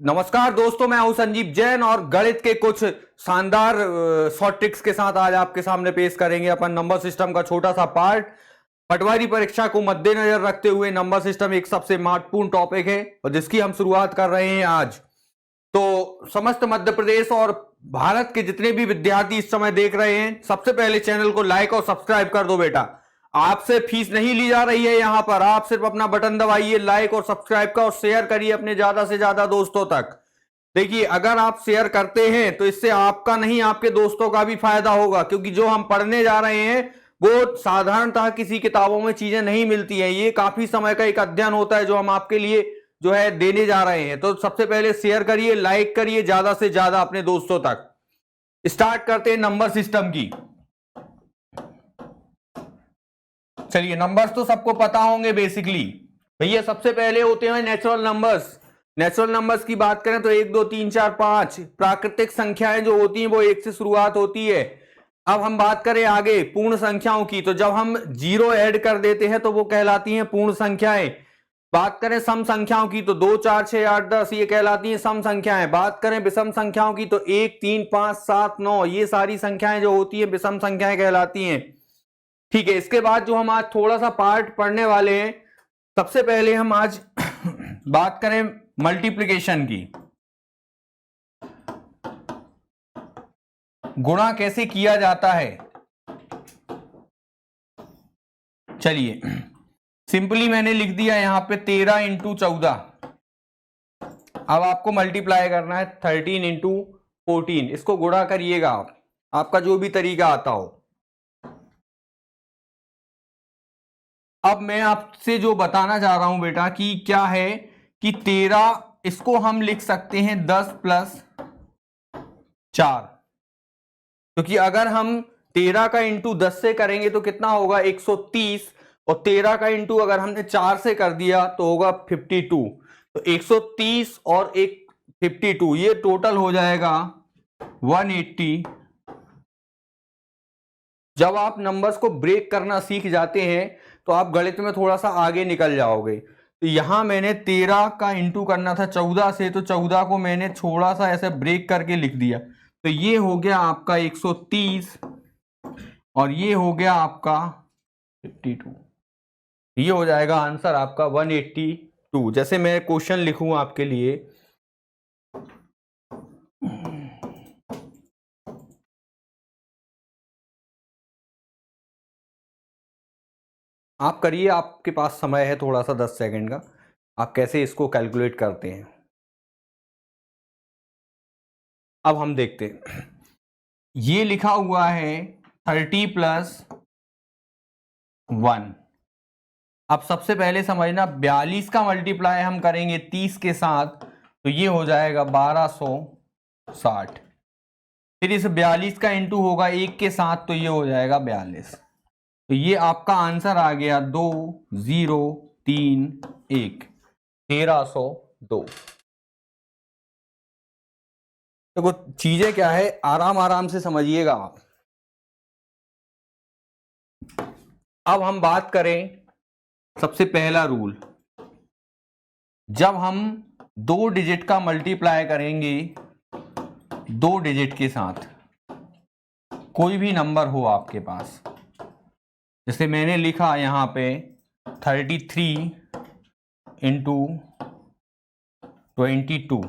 नमस्कार दोस्तों, मैं हूं संजीव जैन और गणित के कुछ शानदार शॉर्ट ट्रिक्स के साथ आज आपके सामने पेश करेंगे अपन नंबर सिस्टम का छोटा सा पार्ट। पटवारी परीक्षा को मद्देनजर रखते हुए नंबर सिस्टम एक सबसे महत्वपूर्ण टॉपिक है और जिसकी हम शुरुआत कर रहे हैं आज। तो समस्त मध्य प्रदेश और भारत के जितने भी विद्यार्थी इस समय देख रहे हैं, सबसे पहले चैनल को लाइक और सब्सक्राइब कर दो बेटा। आपसे फीस नहीं ली जा रही है, यहां पर आप सिर्फ अपना बटन दबाइए लाइक और सब्सक्राइब का और शेयर करिए अपने ज्यादा से ज्यादा दोस्तों तक। देखिए, अगर आप शेयर करते हैं तो इससे आपका नहीं आपके दोस्तों का भी फायदा होगा, क्योंकि जो हम पढ़ने जा रहे हैं वो साधारणतः किसी किताबों में चीजें नहीं मिलती हैं। ये काफी समय का एक अध्ययन होता है जो हम आपके लिए जो है देने जा रहे हैं। तो सबसे पहले शेयर करिए, लाइक करिए ज्यादा से ज्यादा अपने दोस्तों तक। स्टार्ट करते हैं नंबर सिस्टम की। चलिए, नंबर्स तो सबको पता होंगे बेसिकली। भैया सबसे पहले होते हैं नेचुरल नंबर्स। नेचुरल नंबर्स की बात करें तो 1 2 3 4 5 प्राकृतिक संख्याएं जो होती हैं वो 1 से शुरुआत होती है। अब हम बात करें आगे पूर्ण संख्याओं की, तो जब हम जीरो ऐड कर देते हैं तो वो कहलाती हैं पूर्ण संख्याएं। बात करें सम संख्याओं की तो 2 4 6 8 10 ये कहलाती हैं सम संख्याएं। बात करें विषम संख्याओं की तो 1 3 5 7 9 ये सारी संख्याएं जो होती हैं विषम संख्याएं कहलाती हैं। ठीक है, इसके बाद जो हम आज थोड़ा सा पार्ट पढ़ने वाले हैं, सबसे पहले हम आज बात करें मल्टीप्लिकेशन की। गुणा कैसे किया जाता है। चलिए, सिंपली मैंने लिख दिया यहां पे 13 इंटू 14। अब आपको मल्टीप्लाई करना है 13 इंटू 14। इसको गुणा करिएगा आप, आपका जो भी तरीका आता हो। अब मैं आपसे जो बताना चाह रहा हूं बेटा कि क्या है कि 13 इसको हम लिख सकते हैं 10 प्लस 4, क्योंकि अगर हम 13 का इंटू 10 से करेंगे तो कितना होगा 130, और 13 का इंटू अगर हमने 4 से कर दिया तो होगा 52। तो 130 और एक 52 ये टोटल हो जाएगा 180। जब आप नंबर्स को ब्रेक करना सीख जाते हैं तो आप गणित में थोड़ा सा आगे निकल जाओगे। तो यहां मैंने 13 का इंटू करना था 14 से, तो 14 को मैंने थोड़ा सा ऐसे ब्रेक करके लिख दिया। तो ये हो गया आपका 130 और ये हो गया आपका 52। ये हो जाएगा आंसर आपका 182। जैसे मैं क्वेश्चन लिखूं आपके लिए, आप करिए, आपके पास समय है थोड़ा सा 10 सेकंड का। आप कैसे इसको कैलकुलेट करते हैं अब हम देखते हैं। ये लिखा हुआ है 30 प्लस 1। अब सबसे पहले समझना 42 का मल्टीप्लाई हम करेंगे 30 के साथ तो ये हो जाएगा 1260। फिर इस 42 का इंटू होगा 1 के साथ तो ये हो जाएगा 42। तो ये आपका आंसर आ गया 2031 1302। देखो चीजें क्या है, आराम आराम से समझिएगा आप। अब हम बात करें सबसे पहला रूल, जब हम 2 डिजिट का मल्टीप्लाई करेंगे 2 डिजिट के साथ, कोई भी नंबर हो आपके पास, जैसे मैंने लिखा यहां पे 33 इंटू 22।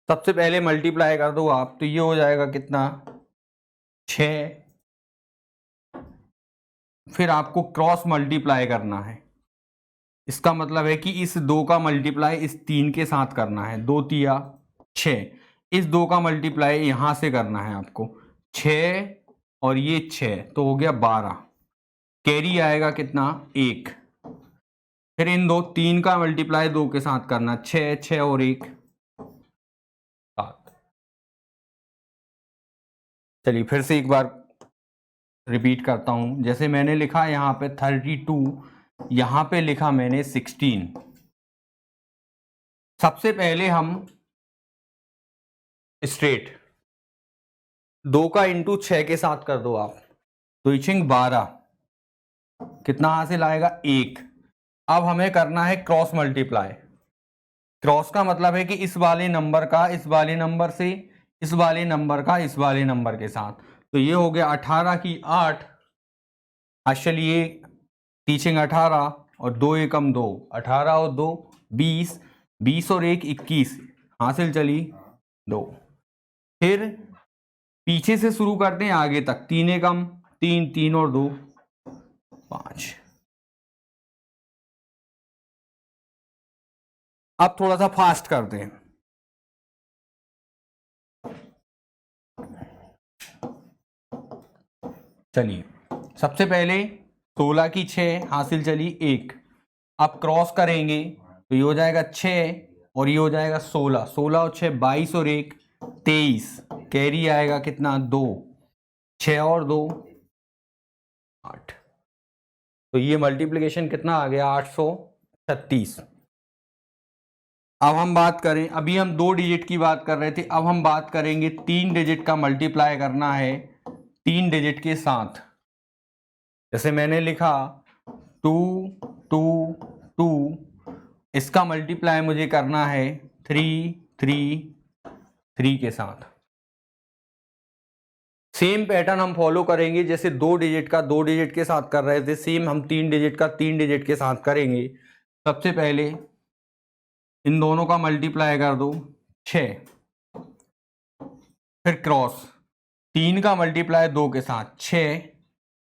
सबसे पहले मल्टीप्लाई कर दो आप तो ये हो जाएगा कितना 6। फिर आपको क्रॉस मल्टीप्लाई करना है। इसका मतलब है कि इस 2 का मल्टीप्लाई इस 3 के साथ करना है, 2 तिया 6। इस 2 का मल्टीप्लाई यहां से करना है आपको, 6 और ये 6 तो हो गया 12। कैरी आएगा कितना 1। फिर इन 3 का मल्टीप्लाई 2 के साथ करना, 6 6 और 1 7। चलिए फिर से एक बार रिपीट करता हूं। जैसे मैंने लिखा यहां पे 32, यहां पे लिखा मैंने 16। सबसे पहले हम स्ट्रेट 2 का इंटू 6 के साथ कर दो आप, तो इचिंग 12 कितना हासिल आएगा 1। अब हमें करना है क्रॉस मल्टीप्लाई, क्रॉस का मतलब है कि इस वाले नंबर का इस वाले नंबर से, इस वाले नंबर का इस वाले नंबर के साथ। तो ये हो गया 18 की 8, चलिए टीचिंग 18 और 2 एकम 2, 18 और 2 20, 20 और 1 21, हासिल चली 2। फिर पीछे से शुरू करते हैं आगे तक, 3 एकम 3, 3 और 2 5। अब थोड़ा सा फास्ट करते हैं। चलिए सबसे पहले 16 की 6, हासिल चली 1। अब क्रॉस करेंगे तो ये हो जाएगा 6 और ये हो जाएगा 16, 16 और 6 22 और 1 23, कैरी आएगा कितना 2, 6 और 2 8। तो ये मल्टीप्लिकेशन कितना आ गया 836। अब हम बात करें, अभी हम 2 डिजिट की बात कर रहे थे, अब हम बात करेंगे 3 डिजिट का मल्टीप्लाई करना है 3 डिजिट के साथ। जैसे मैंने लिखा 2 2 2, इसका मल्टीप्लाई मुझे करना है 3 3 3 के साथ। सेम पैटर्न हम फॉलो करेंगे, जैसे 2 डिजिट का 2 डिजिट के साथ कर रहे थे, सेम हम 3 डिजिट का 3 डिजिट के साथ करेंगे। सबसे पहले इन दोनों का मल्टीप्लाई कर दो 6, फिर क्रॉस 3 का मल्टीप्लाई 2 के साथ 6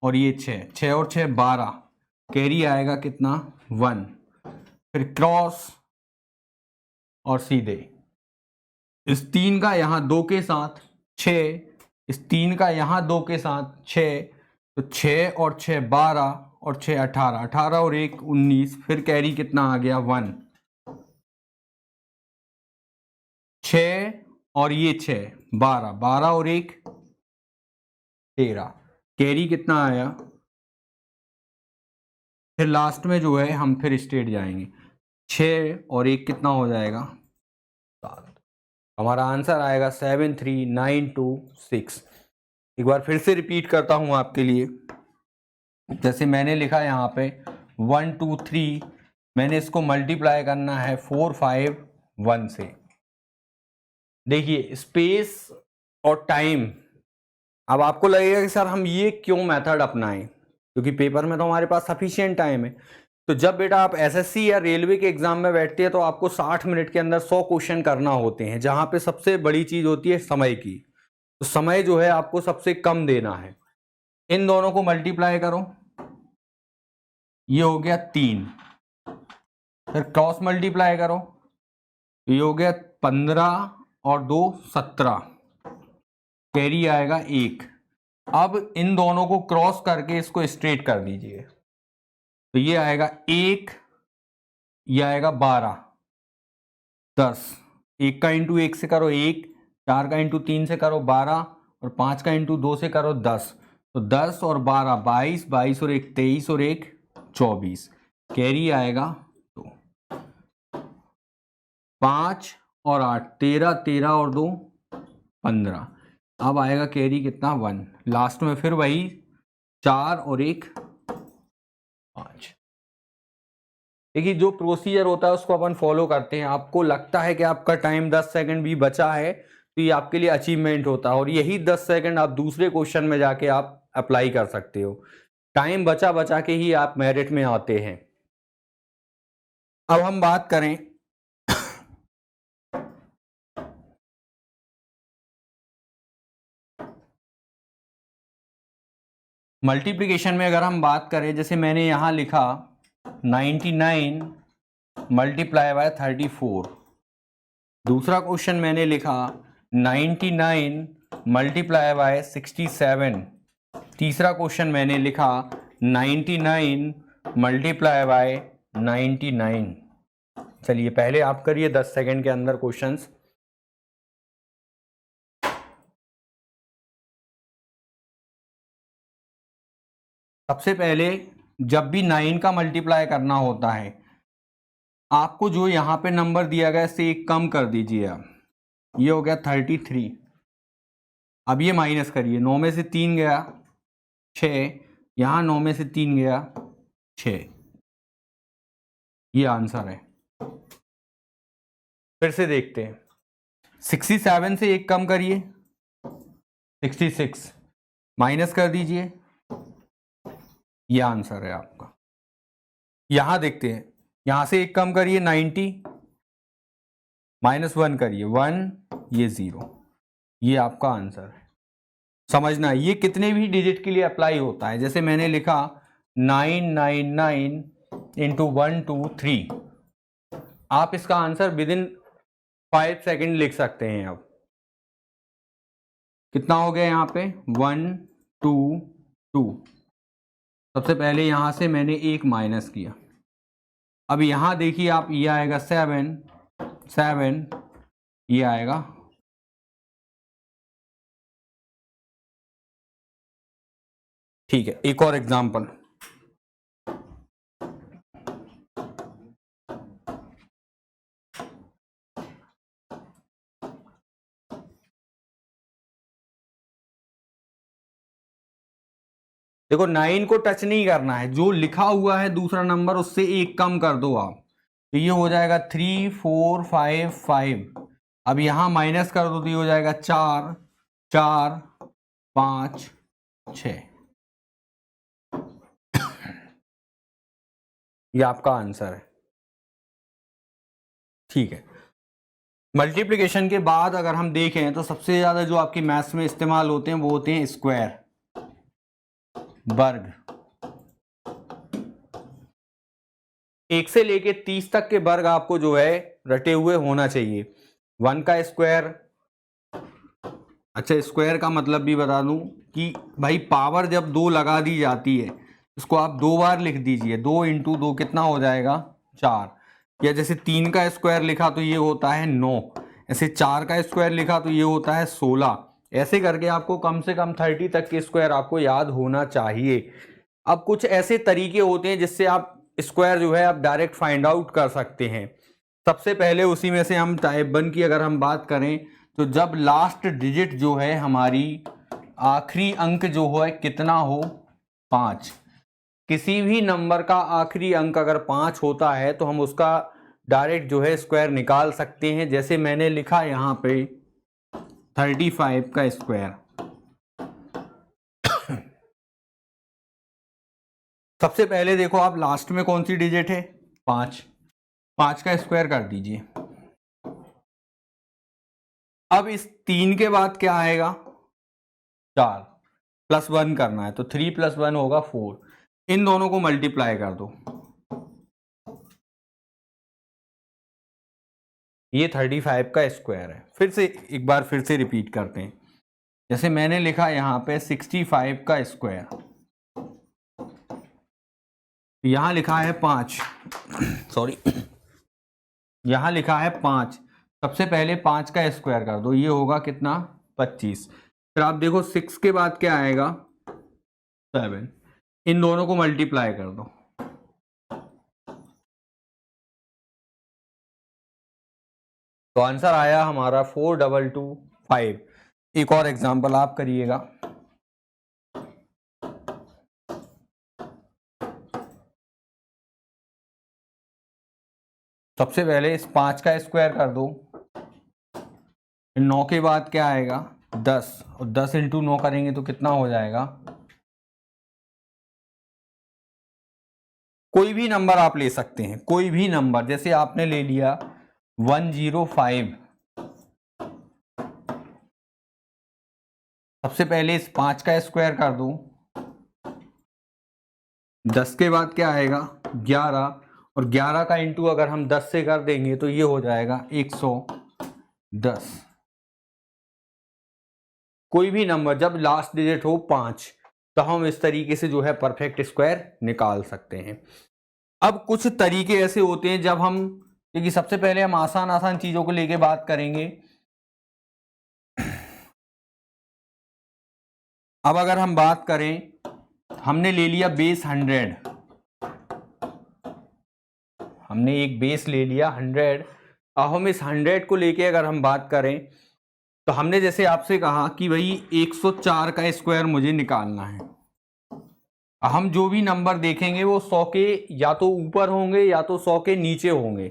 और ये 6, 6 और 6 12, कैरी आएगा कितना 1, फिर क्रॉस और सीधे इस 3 का यहाँ 2 के साथ 6, इस 3 का यहाँ 2 के साथ 6, तो 6 और 6 12 और 6 18, 18 और 1 19, फिर कैरी कितना आ गया 1, 6 और ये 6 12, 12 और 1 13, कैरी कितना आया। फिर लास्ट में जो है हम फिर स्ट्रेट जाएंगे, 6 और 1 कितना हो जाएगा 7। हमारा आंसर आएगा 73926। एक बार फिर से रिपीट करता हूं आपके लिए। जैसे मैंने लिखा यहाँ पे 1 2 3, मैंने इसको मल्टीप्लाई करना है 4 5 1 से। देखिए स्पेस और टाइम, अब आपको लगेगा कि सर हम ये क्यों मेथड अपनाएं, क्योंकि पेपर में तो हमारे पास सफिशिएंट टाइम है। तो जब बेटा आप एसएससी या रेलवे के एग्जाम में बैठते हैं तो आपको 60 मिनट के अंदर 100 क्वेश्चन करना होते हैं, जहां पे सबसे बड़ी चीज होती है समय की। तो समय जो है आपको सबसे कम देना है। इन दोनों को मल्टीप्लाई करो, ये हो गया 3, फिर क्रॉस मल्टीप्लाई करो, ये हो गया 15 और 2 17, कैरी आएगा 1। अब इन दोनों को क्रॉस करके इसको स्ट्रेट कर दीजिए, तो ये आएगा 1, ये आएगा 12 10, 1 का इंटू 1 से करो 1, 4 का इंटू 3 से करो 12 और 5 का इंटू 2 से करो 10, तो 10 और 12 22, 22 और 1 23 और 1 24, कैरी आएगा 2, 5 और 8 13, 13 और 2 15। अब आएगा कैरी कितना 1, लास्ट में फिर वही 4 और 1 5। देखिए जो प्रोसीजर होता है उसको अपन फॉलो करते हैं। आपको लगता है कि आपका टाइम 10 सेकंड भी बचा है तो ये आपके लिए अचीवमेंट होता है, और यही 10 सेकंड आप दूसरे क्वेश्चन में जाके आप अप्लाई कर सकते हो। टाइम बचा बचा के ही आप मेरिट में आते हैं। अब हम बात करें मल्टीप्लिकेशन में। अगर हम बात करें, जैसे मैंने यहां लिखा 99 मल्टीप्लाई बाय 34, दूसरा क्वेश्चन मैंने लिखा 99 मल्टीप्लाई बाय 67, तीसरा क्वेश्चन मैंने लिखा 99 मल्टीप्लाई बाय 99। चलिए पहले आप करिए 10 सेकंड के अंदर क्वेश्चंस। सबसे पहले जब भी 9 का मल्टीप्लाई करना होता है, आपको जो यहां पे नंबर दिया गया इससे एक कम कर दीजिए आप, ये हो गया 33। अब ये माइनस करिए, 9 में से 3 गया 6, यहां 9 में से 3 गया 6, ये आंसर है। फिर से देखते हैं, 67 से 1 कम करिए, 66 माइनस कर दीजिए, यह आंसर है आपका। यहां देखते हैं, यहां से 1 कम करिए, 90 -1 करिए, 1, ये 0, ये आपका आंसर है। समझना, ये कितने भी डिजिट के लिए अप्लाई होता है। जैसे मैंने लिखा 999 इंटू 1 2 3, आप इसका आंसर विद इन 5 सेकेंड लिख सकते हैं। अब कितना हो गया यहाँ पे, 1 2 2। सबसे पहले यहां से मैंने 1 माइनस किया। अब यहां देखिए आप, ये आएगा 7 7, ये आएगा, ठीक है। एक और एग्जांपल, देखो 9 को टच नहीं करना है, जो लिखा हुआ है दूसरा नंबर उससे 1 कम कर दो आप, तो ये हो जाएगा 3 4 5 5। अब यहां माइनस कर दो तो ये हो जाएगा 4 4 5 6। ये आपका आंसर है, ठीक है। मल्टीप्लिकेशन के बाद अगर हम देखें तो सबसे ज्यादा जो आपकी मैथ्स में इस्तेमाल होते हैं वो होते हैं स्क्वायर, वर्ग। 1 से लेके 30 तक के वर्ग आपको जो है रटे हुए होना चाहिए। 1 का स्क्वायर, अच्छा स्क्वायर का मतलब भी बता दूं कि भाई पावर जब 2 लगा दी जाती है, इसको आप 2 बार लिख दीजिए, 2 इंटू 2 कितना हो जाएगा, 4। या जैसे 3 का स्क्वायर लिखा तो ये होता है 9, ऐसे 4 का स्क्वायर लिखा तो ये होता है 16। ऐसे करके आपको कम से कम 30 तक के स्क्वायर आपको याद होना चाहिए। अब कुछ ऐसे तरीके होते हैं जिससे आप स्क्वायर जो है आप डायरेक्ट फाइंड आउट कर सकते हैं। सबसे पहले उसी में से हम टाइप 1 की अगर हम बात करें तो जब लास्ट डिजिट जो है हमारी, आखिरी अंक जो है कितना हो, 5। किसी भी नंबर का आखिरी अंक अगर 5 होता है तो हम उसका डायरेक्ट जो है स्क्वायर निकाल सकते हैं। जैसे मैंने लिखा यहां पे 35 का स्क्वायर। सबसे पहले देखो आप लास्ट में कौन सी डिजिट है, 5, 5 का स्क्वायर कर दीजिए। अब इस 3 के बाद क्या आएगा, 4 +1 करना है तो 3 + 1 होगा 4। इन दोनों को मल्टीप्लाई कर दो, ये 35 का स्क्वायर है। फिर से एक बार फिर से रिपीट करते हैं। जैसे मैंने लिखा यहां पे 65 का स्क्वायर, यहां लिखा है 5 सॉरी यहां लिखा है 5। सबसे पहले 5 का स्क्वायर कर दो, ये होगा कितना, 25। फिर आप देखो 6 के बाद क्या आएगा, 7। इन दोनों को मल्टीप्लाई कर दो, तो आंसर आया हमारा 4225। एक और एग्जांपल आप करिएगा। सबसे पहले इस 5 का स्क्वायर कर दो, 9 के बाद क्या आएगा, 10, और 10 इंटू 9 करेंगे तो कितना हो जाएगा, कोई भी नंबर आप ले सकते हैं, कोई भी नंबर। जैसे आपने ले लिया 105। सबसे पहले इस 5 का स्क्वायर कर दो, 10 के बाद क्या आएगा, 11, और 11 का इंटू अगर हम 10 से कर देंगे तो ये हो जाएगा 110। कोई भी नंबर जब लास्ट डिजिट हो 5 तो हम इस तरीके से जो है परफेक्ट स्क्वायर निकाल सकते हैं। अब कुछ तरीके ऐसे होते हैं जब हम, क्योंकि सबसे पहले हम आसान आसान चीजों को लेके बात करेंगे। अब अगर हम बात करें, हमने ले लिया बेस 100, हमने एक बेस ले लिया 100। अब हम इस 100 को लेके अगर हम बात करें तो हमने जैसे आपसे कहा कि भाई 104 का स्क्वायर मुझे निकालना है। हम जो भी नंबर देखेंगे वो 100 के या तो ऊपर होंगे या तो 100 के नीचे होंगे।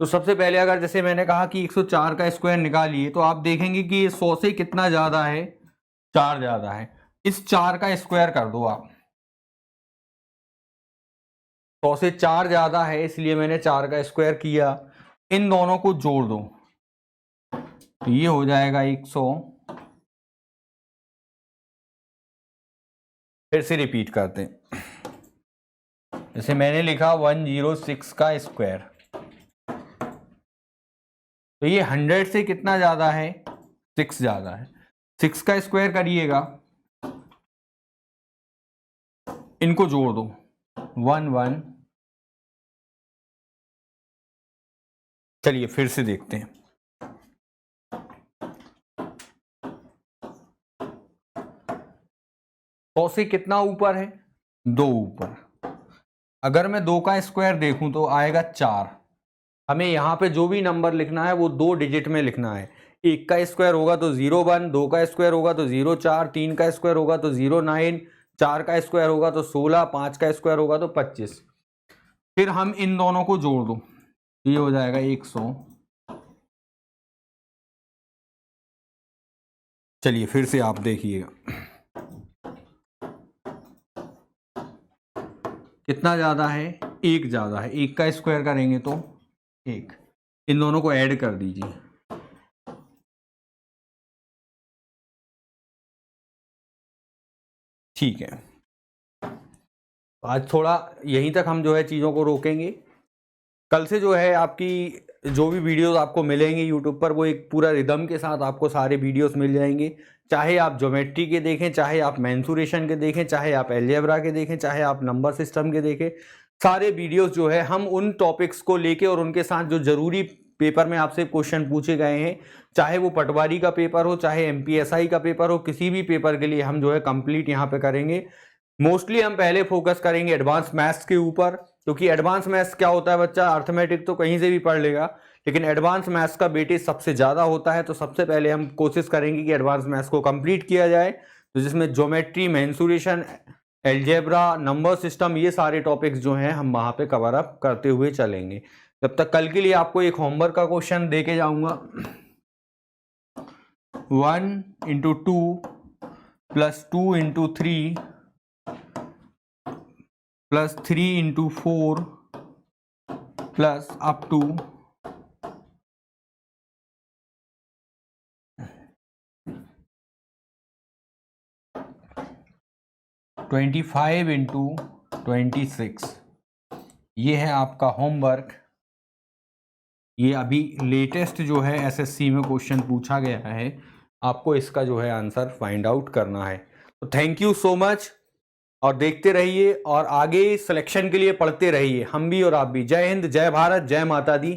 तो सबसे पहले अगर जैसे मैंने कहा कि 104 का स्क्वायर निकालिए, तो आप देखेंगे कि ये 100 से कितना ज्यादा है, 4 ज्यादा है। इस 4 का स्क्वायर कर दो आप। 100 से 4 ज्यादा है, इसलिए मैंने 4 का स्क्वायर किया। इन दोनों को जोड़ दो तो ये हो जाएगा 100। फिर से रिपीट करते हैं। जैसे मैंने लिखा 106 का स्क्वायर, तो ये 100 से कितना ज्यादा है, 6 ज्यादा है। 6 का स्क्वायर करिएगा, इनको जोड़ दो 1 चलिए फिर से देखते हैं। सौ से कितना ऊपर है, 2 ऊपर। अगर मैं 2 का स्क्वायर देखूं तो आएगा 4। हमें यहां पे जो भी नंबर लिखना है वो 2 डिजिट में लिखना है। 1 का स्क्वायर होगा तो 01, 2 का स्क्वायर होगा तो 04, 3 का स्क्वायर होगा तो 09, 4 का स्क्वायर होगा तो 16, 5 का स्क्वायर होगा तो 25। फिर हम इन दोनों को जोड़ दो, ये हो जाएगा 100। चलिए फिर से आप देखिएगा कितना ज्यादा है, 1 ज्यादा है। 1 का स्क्वायर करेंगे तो 1। इन दोनों को ऐड कर दीजिए, ठीक है। आज थोड़ा यहीं तक हम जो है चीज़ों को रोकेंगे। कल से जो है आपकी जो भी वीडियोस आपको मिलेंगे यूट्यूब पर, वो एक पूरा रिदम के साथ आपको सारे वीडियोस मिल जाएंगे। चाहे आप ज्योमेट्री के देखें, चाहे आप मेंसुरेशन के देखें, चाहे आप अलजेब्रा के देखें, चाहे आप नंबर सिस्टम के देखें, सारे वीडियोस जो है हम उन टॉपिक्स को लेके और उनके साथ जो जरूरी पेपर में आपसे क्वेश्चन पूछे गए हैं, चाहे वो पटवारी का पेपर हो, चाहे MPSI का पेपर हो, किसी भी पेपर के लिए हम जो है कंप्लीट यहाँ पे करेंगे। मोस्टली हम पहले फोकस करेंगे एडवांस मैथ्स के ऊपर, क्योंकि एडवांस मैथ्स क्या होता है बच्चा, अर्थमेटिक तो कहीं से भी पढ़ लेगा, लेकिन एडवांस मैथ्स का वेटेज सबसे ज़्यादा होता है। तो सबसे पहले हम कोशिश करेंगे कि एडवांस मैथ्स को कंप्लीट किया जाए, तो जिसमें geometry, mensuration, algebra, number system, ये सारे टॉपिक्स जो हैं हम वहाँ पे कवर अप करते हुए चलेंगे। जब तक कल के लिए आपको एक होमवर्क का क्वेश्चन दे के जाऊँगा। 1 × 2 + 2 × 3 + 3 × 4 प्लस अप टू 25 × 26। ये है आपका होमवर्क। ये अभी लेटेस्ट जो है SSC में क्वेश्चन पूछा गया है, आपको इसका जो है आंसर फाइंड आउट करना है। तो थैंक यू सो मच, और देखते रहिए और आगे सिलेक्शन के लिए पढ़ते रहिए, हम भी और आप भी। जय हिंद, जय भारत, जय माता दी।